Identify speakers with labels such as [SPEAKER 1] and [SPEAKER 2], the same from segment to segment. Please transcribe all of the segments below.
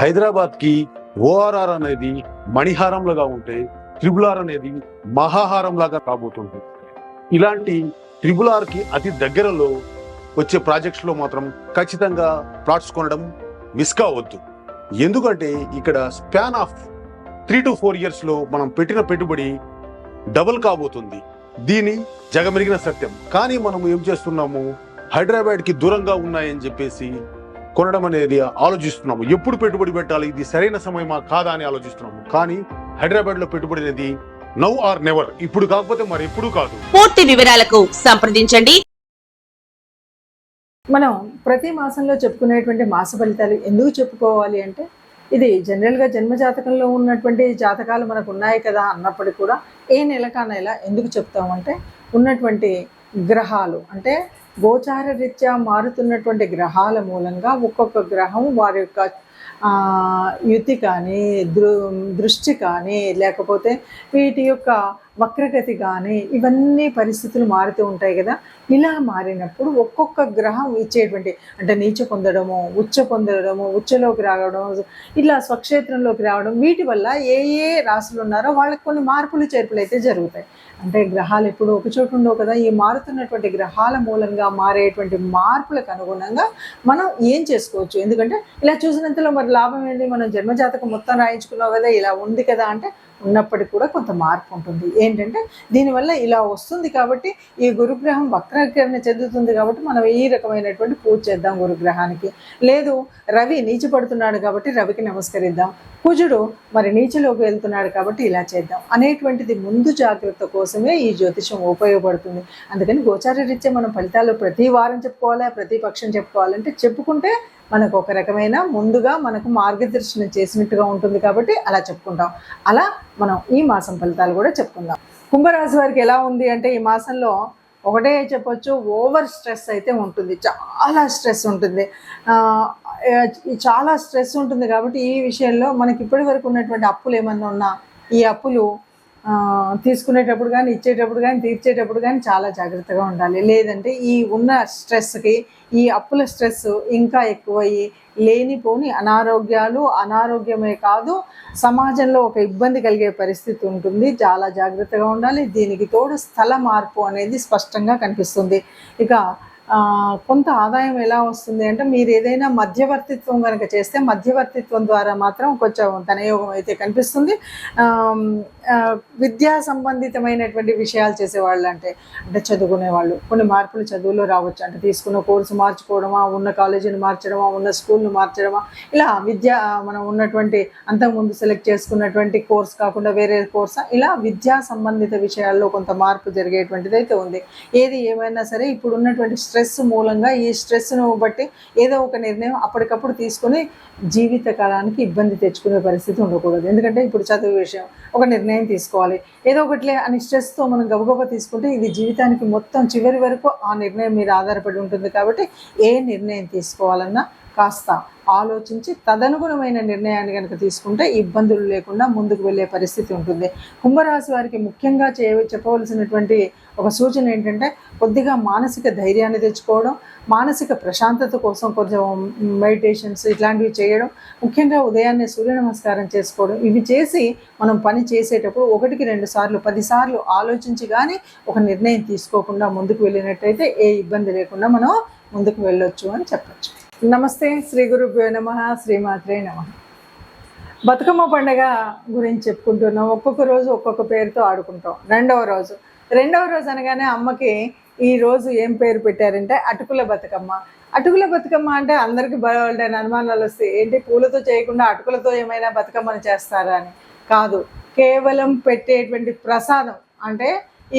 [SPEAKER 1] హైదరాబాద్కి ఓఆర్ఆర్ అనేది మణిహారం లాగా ఉంటే ట్రిబుల్ ఆర్ అనేది మహాహారం లాగా కాబోతుంది. ఇలాంటి ట్రిబుల్ ఆర్కి అతి దగ్గరలో వచ్చే ప్రాజెక్ట్స్ లో మాత్రం ఖచ్చితంగా ప్లాట్స్ కొనడం మిస్ కావద్దు. ఎందుకంటే ఇక్కడ స్పాన్ ఆఫ్ 3 to 4 years లో మనం పెట్టిన పెట్టుబడి డబుల్ కాబోతుంది. దీని జగమెరిగిన సత్యం. కానీ మనం ఏం చేస్తున్నాము, హైదరాబాద్కి దూరంగా ఉన్నాయని చెప్పేసి కొనడం అనేది ఆలోచిస్తున్నాము. ఎప్పుడు పెట్టుబడి పెట్టాలి, ఇది సరైన సమయమా కాదా అని ఆలోచిస్తున్నాము. కానీ హైదరాబాద్ లో పెట్టుబడి అనేది నౌ ఆర్ నెవర్, ఇప్పుడు కాకపోతే మరి ఎప్పుడు కాదు.
[SPEAKER 2] పూర్తి వివరాలకు సంప్రదించండి.
[SPEAKER 3] మనం ప్రతి మాసంలో చెప్పుకునేటువంటి మాస ఫలితాలు ఎందుకు చెప్పుకోవాలి అంటే, ఇది జనరల్గా జన్మజాతకంలో ఉన్నటువంటి జాతకాలు మనకు ఉన్నాయి కదా అన్నప్పటికీ కూడా ఏ నెలకా నెల ఎందుకు చెప్తామంటే, ఉన్నటువంటి గ్రహాలు అంటే గోచార రీత్యా మారుతున్నటువంటి గ్రహాల మూలంగా ఒక్కొక్క గ్రహం వారి యొక్క యుతి కానీ దృష్టి కానీ లేకపోతే వీటి యొక్క వక్రగతి కానీ ఇవన్నీ పరిస్థితులు మారుతూ ఉంటాయి కదా. ఇలా మారినప్పుడు ఒక్కొక్క గ్రహం ఇచ్చేటువంటి అంటే నీచ పొందడము, ఉచ్చలోకి రావడం, ఇలా స్వక్షేత్రంలోకి రావడం, వీటి వల్ల ఏ ఏ రాశులు ఉన్నారో వాళ్ళకి కొన్ని మార్పులు చేర్పులు అయితే జరుగుతాయి. అంటే గ్రహాలు ఎప్పుడు ఒక చోటు ఉండవు కదా. ఈ మారుతున్నటువంటి గ్రహాల మూలంగా మారేటువంటి మార్పులకు అనుగుణంగా మనం ఏం చేసుకోవచ్చు. ఎందుకంటే ఇలా చూసినంతలో మరి లాభం ఏంటి, మనం జన్మజాతకం మొత్తం రాయించుకున్నావు కదా, ఇలా ఉంది కదా అంటే ఉన్నప్పటికీ కూడా కొంత మార్పు ఉంటుంది. ఏంటంటే దీనివల్ల ఇలా వస్తుంది కాబట్టి ఈ గురుగ్రహం వక్రీకరణ చెందుతుంది కాబట్టి మనం ఈ రకమైనటువంటి పూజ చేద్దాం గురుగ్రహానికి. లేదు రవి నీచపడుతున్నాడు కాబట్టి రవికి నమస్కరిద్దాం, కుజుడు మరి నీచలోకి వెళ్తున్నాడు కాబట్టి ఇలా చేద్దాం అనేటువంటిది ముందు జాగ్రత్త కోసమే ఈ జ్యోతిషం ఉపయోగపడుతుంది. అందుకని గోచార రీత్యా మనం ఫలితాలు ప్రతి వారం చెప్పుకోవాలా, ప్రతి పక్షం చెప్పుకోవాలంటే చెప్పుకుంటే మనకు ఒక రకమైన ముందుగా మనకు మార్గదర్శనం చేసినట్టుగా ఉంటుంది కాబట్టి అలా చెప్పుకుంటాం. అలా మనం ఈ మాసం ఫలితాలు కూడా చెప్పుకుందాం. కుంభరాశి వారికి ఎలా ఉంది అంటే, ఈ మాసంలో ఒకటే చెప్పొచ్చు, ఓవర్ స్ట్రెస్ అయితే ఉంటుంది, చాలా స్ట్రెస్ ఉంటుంది. చాలా స్ట్రెస్ ఉంటుంది కాబట్టి ఈ విషయంలో మనకి ఇప్పటి వరకు ఉన్నటువంటి అప్పులు ఏమన్నా ఉన్నా ఈ అప్పులు తీసుకునేటప్పుడు కానీ ఇచ్చేటప్పుడు కానీ తీర్చేటప్పుడు కానీ చాలా జాగ్రత్తగా ఉండాలి. లేదంటే ఈ ఉన్న స్ట్రెస్కి ఈ అప్పుల స్ట్రెస్ ఇంకా ఎక్కువయ్యి లేనిపోని అనారోగ్యమే కాదు సమాజంలో ఒక ఇబ్బంది కలిగే పరిస్థితి ఉంటుంది. చాలా జాగ్రత్తగా ఉండాలి. దీనికి తోడు స్థల మార్పు అనేది స్పష్టంగా కనిపిస్తుంది. ఇక కొంత ఆదాయం ఎలా వస్తుంది అంటే, మీరు ఏదైనా మధ్యవర్తిత్వం కనుక చేస్తే మధ్యవర్తిత్వం ద్వారా మాత్రం కొంచెం ధనయోగం అయితే కనిపిస్తుంది. విద్యా సంబంధితమైనటువంటి విషయాలు చేసేవాళ్ళు అంటే చదువుకునే వాళ్ళు కొన్ని మార్పులు చదువులో రావచ్చు. అంటే తీసుకున్న కోర్సు మార్చుకోవడమా, ఉన్న కాలేజీని మార్చడమా, ఉన్న స్కూల్ను మార్చడమా, ఇలా మనం ఉన్నటువంటి అంతకుముందు సెలెక్ట్ చేసుకున్నటువంటి కోర్స్ కాకుండా వేరే కోర్సా, ఇలా విద్యా సంబంధిత విషయాల్లో కొంత మార్పు జరిగేటువంటిది అయితే ఉంది. ఏది ఏమైనా సరే ఇప్పుడు ఉన్నటువంటి స్ట్రెస్ మూలంగా ఈ స్ట్రెస్ను బట్టి ఏదో ఒక నిర్ణయం అప్పటికప్పుడు తీసుకుని జీవిత కాలానికి ఇబ్బంది తెచ్చుకునే పరిస్థితి ఉండకూడదు. ఎందుకంటే ఇప్పుడు చదువు విషయం ఒక నిర్ణయం తీసుకోవాలి, ఏదో ఒకటిలే అని స్ట్రెస్తో మనం గబగబా తీసుకుంటే ఇది జీవితానికి మొత్తం చివరి వరకు ఆ నిర్ణయం మీద ఆధారపడి ఉంటుంది. కాబట్టి ఏ నిర్ణయం తీసుకోవాలన్నా కాస్త ఆలోచించి తదనుగుణమైన నిర్ణయాన్ని కనుక తీసుకుంటే ఇబ్బందులు లేకుండా ముందుకు వెళ్ళే పరిస్థితి ఉంటుంది. కుంభరాశి వారికి ముఖ్యంగా చెప్పవలసినటువంటి ఒక సూచన ఏంటంటే, కొద్దిగా మానసిక ధైర్యాన్ని తెచ్చుకోవడం, మానసిక ప్రశాంతత కోసం కొంచెం మెడిటేషన్స్ ఇట్లాంటివి చేయడం, ముఖ్యంగా ఉదయాన్నే సూర్య నమస్కారం చేసుకోవడం, ఇవి చేసి మనం పని చేసేటప్పుడు 1-2 సార్లు 10 సార్లు ఆలోచించి కానీ ఒక నిర్ణయం తీసుకోకుండా ముందుకు వెళ్ళినట్టయితే ఏ ఇబ్బంది లేకుండా మనం ముందుకు వెళ్ళొచ్చు అని చెప్పచ్చు. నమస్తే, శ్రీ గురుభ్యో నమః, శ్రీమాత్రే నమః. బతుకమ్మ పండుగ గురించి చెప్పుకుంటున్నాం. ఒక్కొక్క రోజు ఒక్కొక్క పేరుతో ఆడుకుంటాం. రెండవ రోజు అనగానే అమ్మకి ఈ రోజు ఏం పేరు పెట్టారంటే అటుకుల బతుకమ్మ. అటుకుల బతుకమ్మ అంటే అందరికీ బయలుదేరిన అనుమానాలు వస్తాయి. ఏంటి, పూలతో చేయకుండా అటుకులతో ఏమైనా బతుకమ్మను చేస్తారా అని. కాదు, కేవలం పెట్టేటువంటి ప్రసాదం అంటే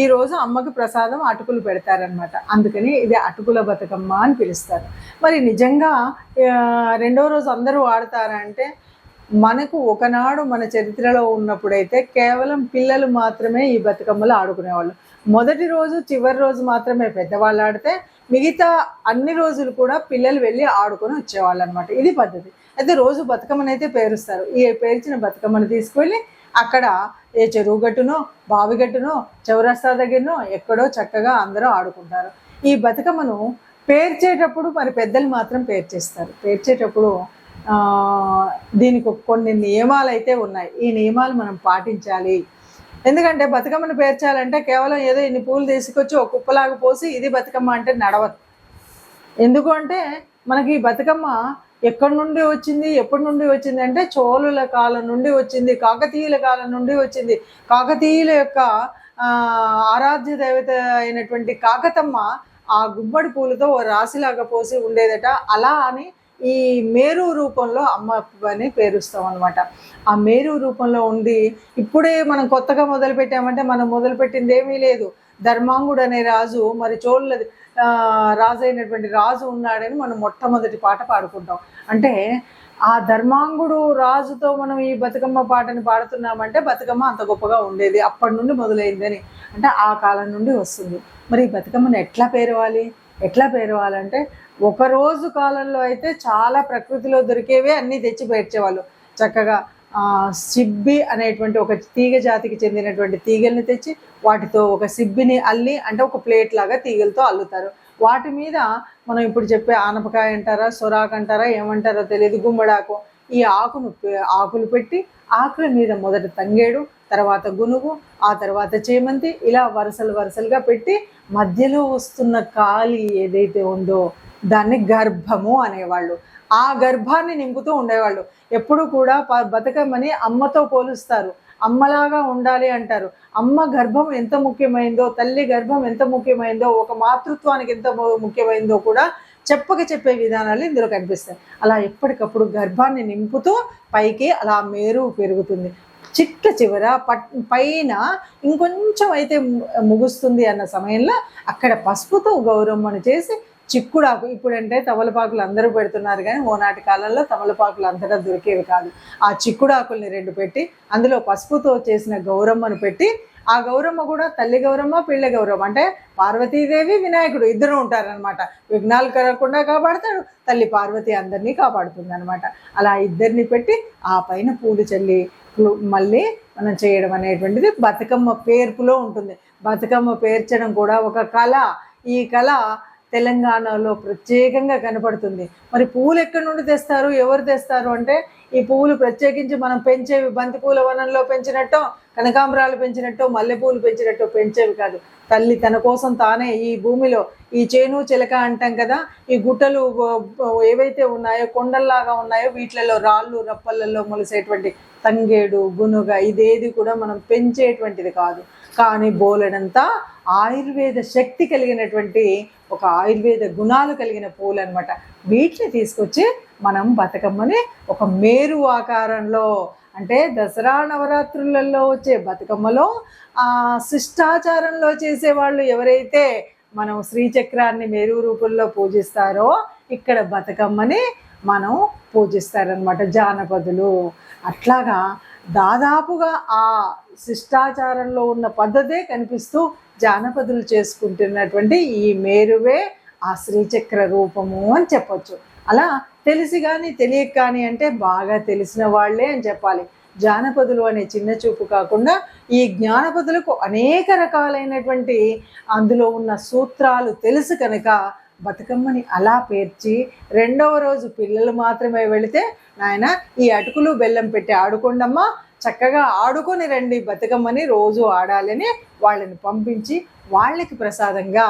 [SPEAKER 3] ఈరోజు అమ్మకి ప్రసాదం అటుకులు పెడతారనమాట. అందుకని ఇది అటుకుల బతుకమ్మ అని పిలుస్తారు. మరి నిజంగా రెండవ రోజు అందరూ ఆడతారా అంటే, మనకు ఒకనాడు మన చరిత్రలో ఉన్నప్పుడైతే కేవలం పిల్లలు మాత్రమే ఈ బతుకమ్మలు ఆడుకునేవాళ్ళు. మొదటి రోజు చివరి రోజు మాత్రమే పెద్దవాళ్ళు ఆడితే మిగతా అన్ని రోజులు కూడా పిల్లలు వెళ్ళి ఆడుకొని వచ్చేవాళ్ళు అనమాట. ఇది పద్ధతి. అయితే రోజు బతుకమ్మనైతే పేరుస్తారు. ఈ పేర్చిన బతుకమ్మను తీసుకువెళ్ళి అక్కడ ఏ చెరువు గట్టునో, బావి గట్టునో, చౌరస్తా దగ్గరనో ఎక్కడో చక్కగా అందరూ ఆడుకుంటారు. ఈ బతుకమ్మను పేర్చేటప్పుడు మరి పెద్దలు మాత్రం పేర్చేస్తారు. పేర్చేటప్పుడు దీనికి కొన్ని నియమాలు అయితే ఉన్నాయి. ఈ నియమాలు మనం పాటించాలి. ఎందుకంటే బతుకమ్మను పేర్చాలంటే కేవలం ఏదో ఇన్ని పూలు తీసుకొచ్చి ఒక కుప్పలాగా పోసి ఇది బతుకమ్మ అంటే నడవదు. ఎందుకు అంటే మనకి ఈ బతుకమ్మ ఎక్కడి నుండి వచ్చింది, ఎప్పటి నుండి వచ్చింది అంటే చోళుల కాలం నుండి వచ్చింది, కాకతీయుల కాలం నుండి వచ్చింది. కాకతీయుల యొక్క ఆరాధ్య దేవత అయినటువంటి కాకతమ్మ ఆ గుమ్మడి పూలతో ఓ రాశిలాగా పోసి ఉండేదట. అలా అని ఈ మేరు రూపంలో అమ్మ అని పేరుస్తాం అనమాట. ఆ మేరు రూపంలో ఉంది. ఇప్పుడే మనం కొత్తగా మొదలుపెట్టామంటే మనం మొదలుపెట్టింది ఏమీ లేదు. ధర్మాంగుడు అనే రాజు, మరి చోళ రాజు అయినటువంటి రాజు ఉన్నాడని మనం మొట్టమొదటి పాట పాడుకుంటాం. అంటే ఆ ధర్మాంగుడు రాజుతో మనం ఈ బతుకమ్మ పాటని పాడుతున్నామంటే బతుకమ్మ అంత గొప్పగా ఉండేది, అప్పటి నుండి మొదలైందని, అంటే ఆ కాలం నుండి వస్తుంది. మరి ఈ బతుకమ్మను ఎట్లా పేరవాలంటే ఒకరోజు కాలంలో అయితే చాలా ప్రకృతిలో దొరికేవే అన్నీ తెచ్చి పేర్చేవాళ్ళు. చక్కగా సిబ్బి అనేటువంటి ఒక తీగ జాతికి చెందినటువంటి తీగల్ని తెచ్చి వాటితో ఒక సిబ్బిని అల్లి, అంటే ఒక ప్లేట్ లాగా తీగలతో అల్లుతారు. వాటి మీద మనం ఇప్పుడు చెప్పే ఆనపకాయ అంటారా, సొరాకు అంటారా, ఏమంటారో తెలియదు, గుమ్మడాకు, ఈ ఆకులు పెట్టి ఆకుల మీద మొదట తంగేడు, తర్వాత గునుగు, ఆ తర్వాత చేమంతి, ఇలా వరుసలుగా పెట్టి మధ్యలో వస్తున్న కాలి ఏదైతే ఉందో దాన్ని గర్భము అనేవాళ్ళు. ఆ గర్భాన్ని నింపుతూ ఉండేవాళ్ళు. ఎప్పుడు కూడా బతుకమ్మని అమ్మతో పోలుస్తారు, అమ్మలాగా ఉండాలి అంటారు. అమ్మ గర్భం ఎంత ముఖ్యమైందో, తల్లి గర్భం ఎంత ముఖ్యమైందో, ఒక మాతృత్వానికి ఎంత ముఖ్యమైందో కూడా చెప్పే విధానాలు ఇందులో కనిపిస్తాయి. అలా ఎప్పటికప్పుడు గర్భాన్ని నింపుతూ పైకి అలా మేరు పెరుగుతుంది. చివర పైన ఇంకొంచెం అయితే ముగుస్తుంది అన్న సమయంలో అక్కడ పసుపుతో గౌరమ్మను చేసి చిక్కుడాకు, ఇప్పుడంటే తమలపాకులు అందరూ పెడుతున్నారు కానీ ఓనాటి కాలంలో తమలపాకులు అంతటా దొరికేవి కాదు. ఆ చిక్కుడాకుల్ని 2 పెట్టి అందులో పసుపుతో చేసిన గౌరమ్మను పెట్టి, ఆ గౌరమ్మ కూడా తల్లి గౌరమ్మ, పిల్ల గౌరమ్మ, అంటే పార్వతీదేవి వినాయకుడు ఇద్దరు ఉంటారనమాట. విఘ్నాలు కలగకుండా కాపాడుతాడు, తల్లి పార్వతి అందరినీ కాపాడుతుంది అనమాట. అలా ఇద్దరిని పెట్టి ఆ పైన పూలు చల్లి మళ్ళీ మనం చేయడం అనేటువంటిది బతుకమ్మ పేర్పులో ఉంటుంది. బతుకమ్మ పేర్చడం కూడా ఒక కళ. ఈ కళ తెలంగాణలో ప్రత్యేకంగా కనపడుతుంది. మరి పువ్వులు ఎక్కడి నుండి తెస్తారు, ఎవరు తెస్తారు అంటే ఈ పువ్వులు ప్రత్యేకించి మనం పెంచేవి బంతిపూల వనంలో పెంచినట్టో, కనకాంబరాలు పెంచినట్టో, మల్లెపూలు పెంచినట్టో పెంచేవి కాదు. తల్లి తన కోసం తానే ఈ భూమిలో, ఈ చేను చిలక అంటాం కదా, ఈ గుట్టలు ఏవైతే ఉన్నాయో, కొండల్లాగా ఉన్నాయో, వీటిలలో రాళ్ళు రప్పలలో మొలిసేటువంటి తంగేడు, గునుగ, ఇదేది కూడా మనం పెంచేటువంటిది కాదు. కానీ బోలెడంతా ఆయుర్వేద శక్తి కలిగినటువంటి, ఒక ఆయుర్వేద గుణాలు కలిగిన పూలు అనమాట. వీటిని తీసుకొచ్చి మనం బతుకమ్మని ఒక మేరు ఆకారంలో, అంటే దసరా నవరాత్రులలో వచ్చే బతుకమ్మలో శిష్టాచారంలో చేసేవాళ్ళు ఎవరైతే మనం శ్రీచక్రాన్ని మేరు రూపంలో పూజిస్తారో, ఇక్కడ బతుకమ్మని మనం పూజిస్తారనమాట జానపదులు. అట్లాగా దాదాపుగా ఆ శిష్టాచారంలో ఉన్న పద్ధతే కనిపిస్తూ జానపదులు చేసుకుంటున్నటువంటి ఈ మేరువే ఆ శ్రీచక్ర రూపము అని చెప్పొచ్చు. అలా తెలిసి కానీ తెలియక కానీ అంటే బాగా తెలిసిన వాళ్ళే అని చెప్పాలి. జానపదులు అనే చిన్న చూపు కాకుండా ఈ జ్ఞానపదులకు అనేక రకాలైనటువంటి అందులో ఉన్న సూత్రాలు తెలుసు కనుక బతుకమ్మని అలా పేర్చి 2వ రోజు పిల్లలు మాత్రమే వెళితే, నాయన ఈ అటుకులు బెల్లం పెట్టి ఆడుకోండమ్మా, చక్కగా ఆడుకొని రండి, బతుకమ్మని రోజు ఆడాలని వాళ్ళని పంపించి వాళ్ళకి ప్రసాదంగా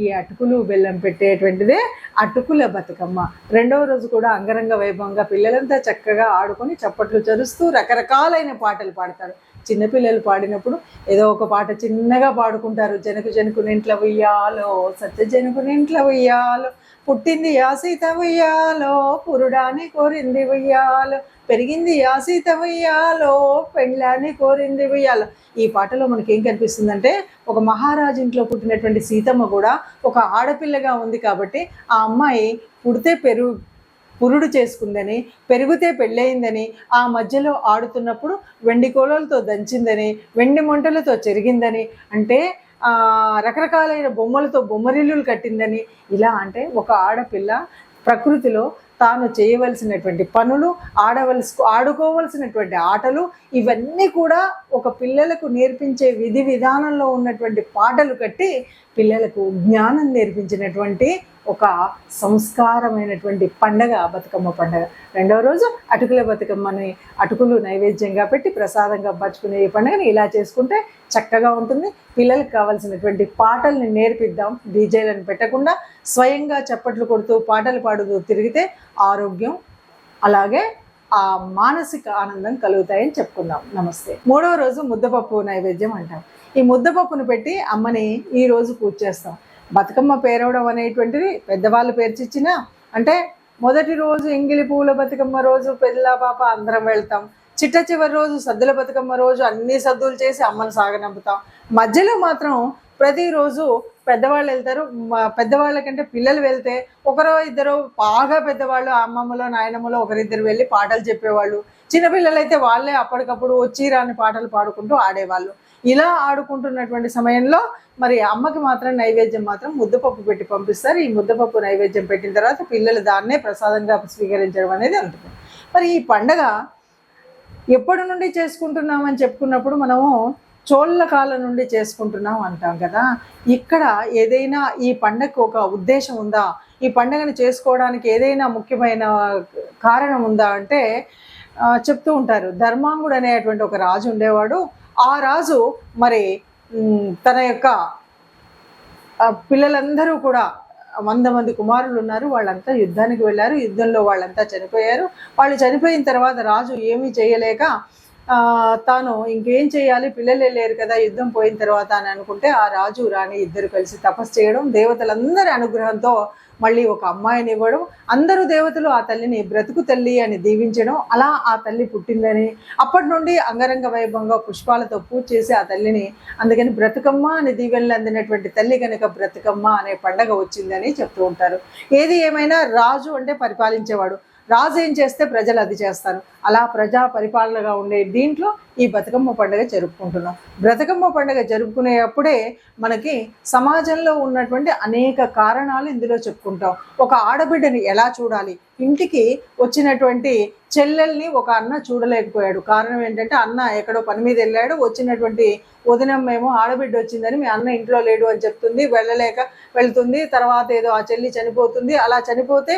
[SPEAKER 3] ఈ అటుకులు బెల్లం పెట్టేటువంటిదే అటుకుల బతుకమ్మ. 2వ రోజు కూడా అంగరంగ వైభవంగా పిల్లలంతా చక్కగా ఆడుకొని చప్పట్లు చరుస్తూ రకరకాలైన పాటలు పాడతారు. చిన్నపిల్లలు పాడినప్పుడు ఏదో ఒక పాట చిన్నగా పాడుకుంటారు. జనకు నింట్ల ఉయ్యాలో, సత్యజనకు నింట్ల ఉయ్యాలో, పుట్టింది యా సీత ఉయ్యాలో, పురుడాని కోరింది ఉయ్యాలో, పెరిగింది యా సీత ఉయ్యాలో, పెండ్లాని కోరింది ఉయ్యాలో. ఈ పాటలో మనకి ఏం కనిపిస్తుందంటే, ఒక మహారాజు ఇంట్లో పుట్టినటువంటి సీతమ్మ కూడా ఒక ఆడపిల్లగా ఉంది కాబట్టి ఆ అమ్మాయి పుడితే పురుడు చేసుకుందని, పెరిగితే పెళ్ళయిందని, ఆ మధ్యలో ఆడుతున్నప్పుడు వెండి కోలలతో దంచిందని, వెండి మొంటలతో చెరిగిందని, అంటే రకరకాలైన బొమ్మలతో బొమ్మరిల్లులు కట్టిందని, ఇలా అంటే ఒక ఆడపిల్ల ప్రకృతిలో తాను చేయవలసినటువంటి పనులు, ఆడుకోవలసినటువంటి ఆటలు, ఇవన్నీ కూడా ఒక పిల్లలకు నేర్పించే విధి విధానంలో ఉన్నటువంటి పాటలు కట్టి పిల్లలకు జ్ఞానం నేర్పించినటువంటి ఒక సంస్కారమైనటువంటి పండగ బతుకమ్మ పండగ. రెండవ రోజు అటుకుల బతుకమ్మని అటుకులు నైవేద్యంగా పెట్టి ప్రసాదంగా పంచుకునే ఈ పండుగని ఇలా చేసుకుంటే చక్కగా ఉంటుంది. పిల్లలకు కావాల్సినటువంటి పాటల్ని నేర్పిద్దాం, డీజేలను పెట్టకుండా స్వయంగా చప్పట్లు కొడుతూ పాటలు పాడుతూ తిరిగితే ఆరోగ్యం అలాగే ఆ మానసిక ఆనందం కలుగుతాయని చెప్పుకుందాం. నమస్తే. మూడవ రోజు ముద్దపప్పు నైవేద్యం అంటాం. ఈ ముద్దపప్పును పెట్టి అమ్మని ఈ రోజు పూజ చేస్తాం. బతుకమ్మ పేరవడం అనేటువంటిది పెద్దవాళ్ళు పేర్చిచ్చిన, అంటే మొదటి రోజు ఎంగిలి పూల బతుకమ్మ రోజు పెళ్ళ పాప అందరం వెళ్తాం. చిట్ట చివరి రోజు సద్దుల బతుకమ్మ రోజు అన్ని సద్దులు చేసి అమ్మను సాగనంపుతాం. మధ్యలో మాత్రం ప్రతిరోజు పెద్దవాళ్ళు వెళ్తారు. పెద్దవాళ్ళకంటే పిల్లలు వెళ్తే ఒకరో ఇద్దరు బాగా పెద్దవాళ్ళు అమ్మమ్మలో నాయనమ్మలో ఒకరిద్దరు వెళ్ళి పాటలు చెప్పేవాళ్ళు. చిన్నపిల్లలు అయితే వాళ్ళే అప్పటికప్పుడు వచ్చి రాని పాటలు పాడుకుంటూ ఆడేవాళ్ళు. ఇలా ఆడుకుంటున్నటువంటి సమయంలో మరి అమ్మకి మాత్రం నైవేద్యం మాత్రం ముద్దపప్పు పెట్టి పంపిస్తారు. ఈ ముద్దపప్పు నైవేద్యం పెట్టిన తర్వాత పిల్లలు దాన్నే ప్రసాదంగా స్వీకరించడం అనేది ఉంటుంది. మరి ఈ పండగ ఎప్పటి నుండి చేసుకుంటున్నామని చెప్పుకున్నప్పుడు మనము చోళ్ళ కాలం నుండి చేసుకుంటున్నాం అంటాం కదా. ఇక్కడ ఏదైనా ఈ పండగకు ఒక ఉద్దేశం ఉందా, ఈ పండగను చేసుకోవడానికి ఏదైనా ముఖ్యమైన కారణం ఉందా అంటే చెప్తూ ఉంటారు. ధర్మాంగుడు అనేటువంటి ఒక రాజు ఉండేవాడు. ఆ రాజు మరి తన యొక్క పిల్లలందరూ కూడా 100 మంది కుమారులు ఉన్నారు. వాళ్ళంతా యుద్ధానికి వెళ్ళారు. యుద్ధంలో వాళ్ళంతా చనిపోయారు. వాళ్ళు చనిపోయిన తర్వాత రాజు ఏమీ చేయలేక తాను ఇంకేం చేయాలి, పిల్లలే లేరు కదా యుద్ధం పోయిన తర్వాత అని అనుకుంటే ఆ రాజు రాణి ఇద్దరు కలిసి తపస్సు చేయడం, దేవతలందరి అనుగ్రహంతో మళ్ళీ ఒక అమ్మాయిని ఇవ్వడం, అందరూ దేవతలు ఆ తల్లిని బ్రతుకు తల్లి అని దీవించడం, అలా ఆ తల్లి పుట్టిందని అప్పటి నుండి అంగరంగ వైభవంగా పుష్పాలతో పూజ చేసి ఆ తల్లిని, అందుకని బ్రతుకమ్మ అని దీవెనలు అందినటువంటి తల్లి కనుక బ్రతుకమ్మ అనే పండగ వచ్చిందని చెప్తూ ఉంటారు. ఏది ఏమైనా రాజు అంటే పరిపాలించేవాడు. రాజు ఏం చేస్తే ప్రజలు అది చేస్తారు. అలా ప్రజా పరిపాలనగా ఉండే దీంట్లో ఈ బతుకమ్మ పండుగ జరుపుకుంటున్నాం. బతుకమ్మ పండుగ జరుపుకునేటప్పుడే మనకి సమాజంలో ఉన్నటువంటి అనేక కారణాలు ఇందులో చెప్పుకుంటాం. ఒక ఆడబిడ్డని ఎలా చూడాలి, ఇంటికి వచ్చినటువంటి చెల్లెల్ని ఒక అన్న చూడలేకపోయాడు. కారణం ఏంటంటే అన్న ఎక్కడో పని మీద వెళ్ళాడు. వచ్చినటువంటి వదినమ్మేమో ఆడబిడ్డ వచ్చిందని మీ అన్న ఇంట్లో లేడు అని చెప్తుంది, వెళ్ళలేక వెళ్తుంది. తర్వాత ఏదో ఆ చెల్లి చనిపోతుంది. అలా చనిపోతే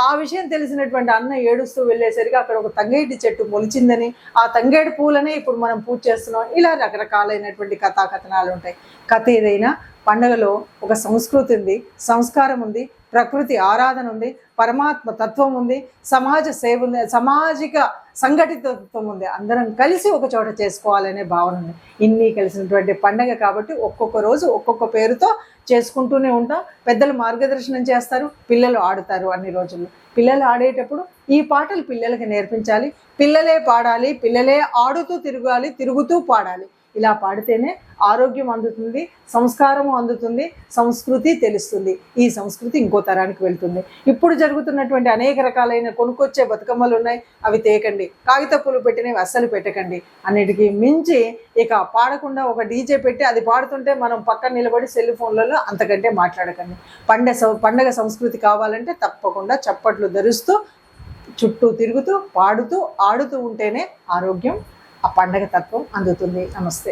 [SPEAKER 3] ఆ విషయం తెలిసినటువంటి అన్న ఏడుస్తూ వెళ్ళేసరికి అక్కడ ఒక తంగేటి చెట్టు మొలిచిందని, ఆ తంగేడు పూలనే ఇప్పుడు మనం పూజ చేస్తున్నాం. ఇలా రకరకాలైనటువంటి కథాకథనాలు ఉంటాయి. కథ ఏదైనా పండుగలో ఒక సంస్కృతి ఉంది, సంస్కారం ఉంది, ప్రకృతి ఆరాధన ఉంది, పరమాత్మ తత్వం ఉంది, సమాజ సేవ ఉంది, సామాజిక సంఘటితత్వం ఉంది. అందరం కలిసి ఒక చోట చేసుకోవాలనే భావన ఉంది. ఇన్ని కలిసినటువంటి పండగ కాబట్టి ఒక్కొక్క రోజు ఒక్కొక్క పేరుతో చేసుకుంటూనే ఉంటాం. పెద్దలు మార్గదర్శనం చేస్తారు, పిల్లలు ఆడుతారు. అన్ని రోజుల్లో పిల్లలు ఆడేటప్పుడు ఈ పాటలు పిల్లలకి నేర్పించాలి. పిల్లలే పాడాలి, పిల్లలే ఆడుతూ తిరగాలి, తిరుగుతూ పాడాలి. ఇలా పాడితేనే ఆరోగ్యం అందుతుంది, సంస్కారము అందుతుంది, సంస్కృతి తెలుస్తుంది. ఈ సంస్కృతి ఇంకో తరానికి వెళ్తుంది. ఇప్పుడు జరుగుతున్నటువంటి అనేక రకాలైన కొనుక్కొచ్చే బతుకమ్మలు ఉన్నాయి, అవి తేకండి. కాగితప్పులు పెట్టినవి అస్సలు పెట్టకండి. అన్నిటికీ మించి ఇక పాడకుండా ఒక డీజే పెట్టి అది పాడుతుంటే మనం పక్కన నిలబడి సెల్ ఫోన్లలో అంతకంటే మాట్లాడకండి. పండగ సంస్కృతి కావాలంటే తప్పకుండా చప్పట్లు ధరుస్తూ చుట్టూ తిరుగుతూ పాడుతూ ఆడుతూ ఉంటేనే ఆరోగ్యం, ఆ పండగ తత్వం అందుతుంది. నమస్తే.